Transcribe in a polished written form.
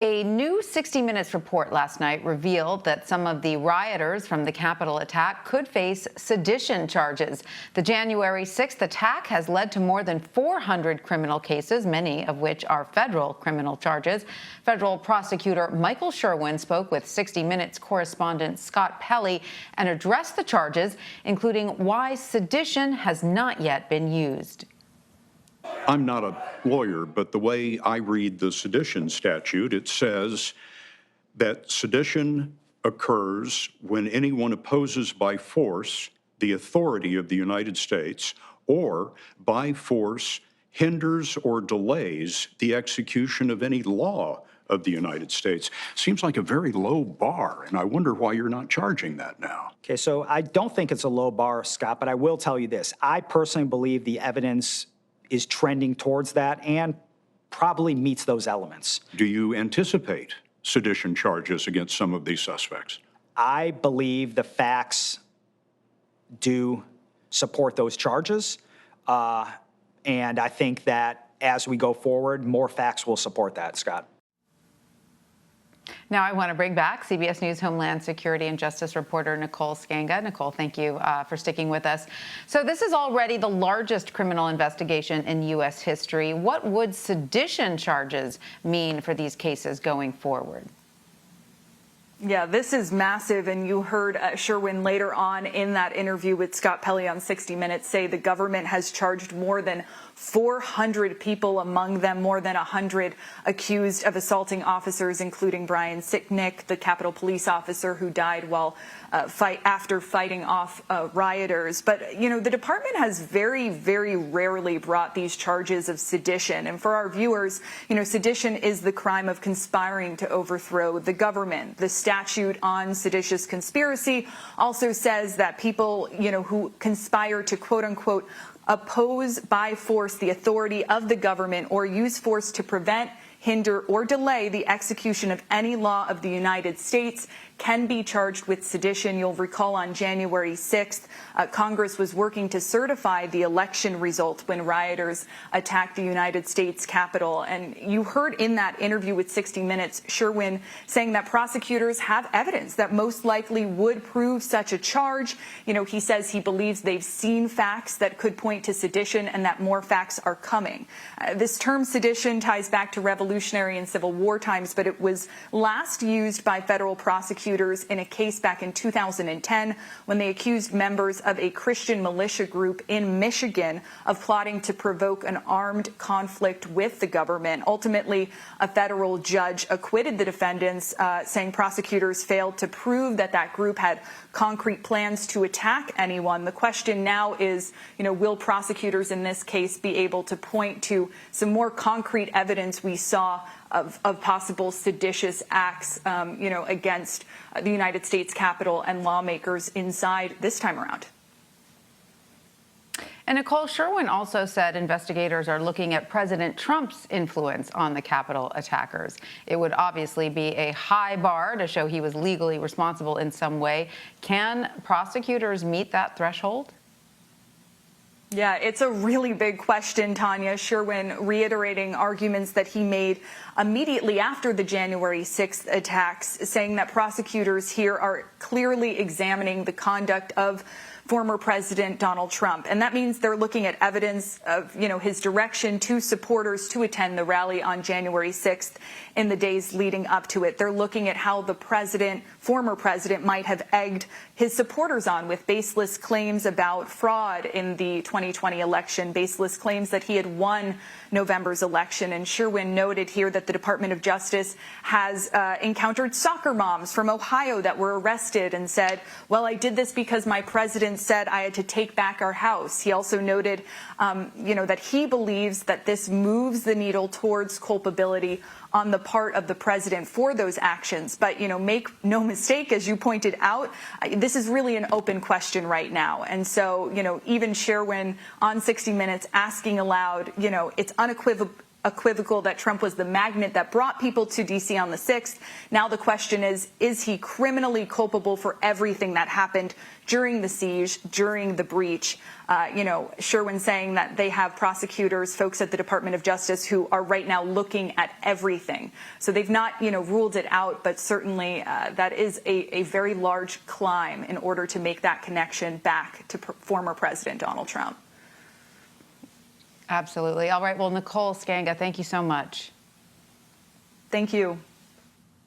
A new 60 Minutes report last night revealed that some of the rioters from the Capitol attack could face sedition charges. The January 6th attack has led to more than 400 criminal cases, many of which are federal criminal charges. Federal prosecutor Michael Sherwin spoke with 60 Minutes correspondent Scott Pelley and addressed the charges, including why sedition has not yet been used. I'm not a lawyer, but the way I read the sedition statute, it says that sedition occurs when anyone opposes by force the authority of the United States or by force hinders or delays the execution of any law of the United States. Seems like a very low bar, and I wonder why you're not charging that now. Okay, so I don't think it's a low bar, Scott, but I will tell you this. I personally believe the evidence is trending towards that and probably meets those elements. Do you anticipate sedition charges against some of these suspects? I believe the facts do support those charges, and I think that as we go forward, more facts will support that, Scott. Now I want to bring back CBS News Homeland Security and Justice reporter Nicole Sganga. Nicole, thank you for sticking with us. So this is already the largest criminal investigation in U.S. history. What would sedition charges mean for these cases going forward? Yeah, this is massive, and you heard Sherwin later on in that interview with Scott Pelley on 60 Minutes say the government has charged more than 400 people, among them more than 100 accused of assaulting officers, including Brian Sicknick, the Capitol Police officer who died while after fighting off rioters. But, you know, the department has very, very rarely brought these charges of sedition. And for our viewers, you know, sedition is the crime of conspiring to overthrow the government. The statute on seditious conspiracy also says that people, you know, who conspire to, quote unquote, oppose by force the authority of the government or use force to prevent, hinder, or delay the execution of any law of the United States can be charged with sedition. You'll recall on January 6th, Congress was working to certify the election result when rioters attacked the United States Capitol. And you heard in that interview with 60 Minutes, Sherwin saying that prosecutors have evidence that most likely would prove such a charge. You know, he says he believes they've seen facts that could point to sedition and that more facts are coming. This term sedition ties back to Revolutionary and Civil War times, but it was last used by federal prosecutors in a case back in 2010 when they accused members of a Christian militia group in Michigan of plotting to provoke an armed conflict with the government. Ultimately, a federal judge acquitted the defendants, saying prosecutors failed to prove that that group had concrete plans to attack anyone. The question now is, you know, will prosecutors in this case be able to point to some more concrete evidence we saw of possible seditious acts, you know, against the United States Capitol and lawmakers inside this time around? And Nicole, Sherwin also said investigators are looking at President Trump's influence on the Capitol attackers. It would obviously be a high bar to show he was legally responsible in some way. Can prosecutors meet that threshold? Yeah, it's a really big question, Tanya. Sherwin reiterating arguments that he made immediately after the January 6th attacks, saying that prosecutors here are clearly examining the conduct of former President Donald Trump. And that means they're looking at evidence of, you know, his direction to supporters to attend the rally on January 6th in the days leading up to it. They're looking at how the former president might have egged his supporters on with baseless claims about fraud in the 2020 election, baseless claims that he had won November's election. And Sherwin noted here that the Department of Justice has encountered soccer moms from Ohio that were arrested and said, well, I did this because my president said I had to take back our house. He also noted, you know, that he believes that this moves the needle towards culpability on the part of the president for those actions. But, you know, make no mistake, as you pointed out, this is really an open question right now. And so, you know, even Sherwin on 60 Minutes asking aloud, you know, it's unequivocal equivocal that Trump was the magnet that brought people to D.C. on the 6th. Now the question is he criminally culpable for everything that happened during the siege, during the breach? Sherwin saying that they have prosecutors, folks at the Department of Justice who are right now looking at everything. So they've not, ruled it out, but certainly that is a very large climb in order to make that connection back to former President Donald Trump. Absolutely. All right. Well, Nicole Sganga, thank you so much. Thank you.